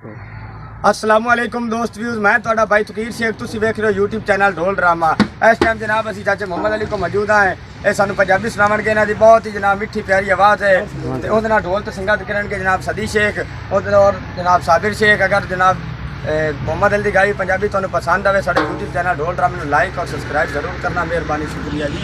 अस्सलामुअलैकुम दोस्त व्यूज़, मैं थोड़ा भाई तकीर शेख, तुसी वेख रहे हो यूट्यूब चैनल ढोल ड्रामा। इस टाइम जनाब असी चाचे मोहम्मद अली को मौजूद हैं। ये सानू पंजाबी सुनावन के, इन्हां दी बहुत ही जनाब मिठी प्यारी आवाज़ है। ते उहदे नाल ढोल ते संगत करन के जनाब सदी शेख और जनाब साबिर शेख। अगर जनाब मोहम्मद अली दी गाई पंजाबी तुहानू पसंद आवे, साडे यूट्यूब चैनल ढोल ड्रामा नू लाइक और सब्सक्राइब जरूर करना, मेहरबानी शुक्रिया जी।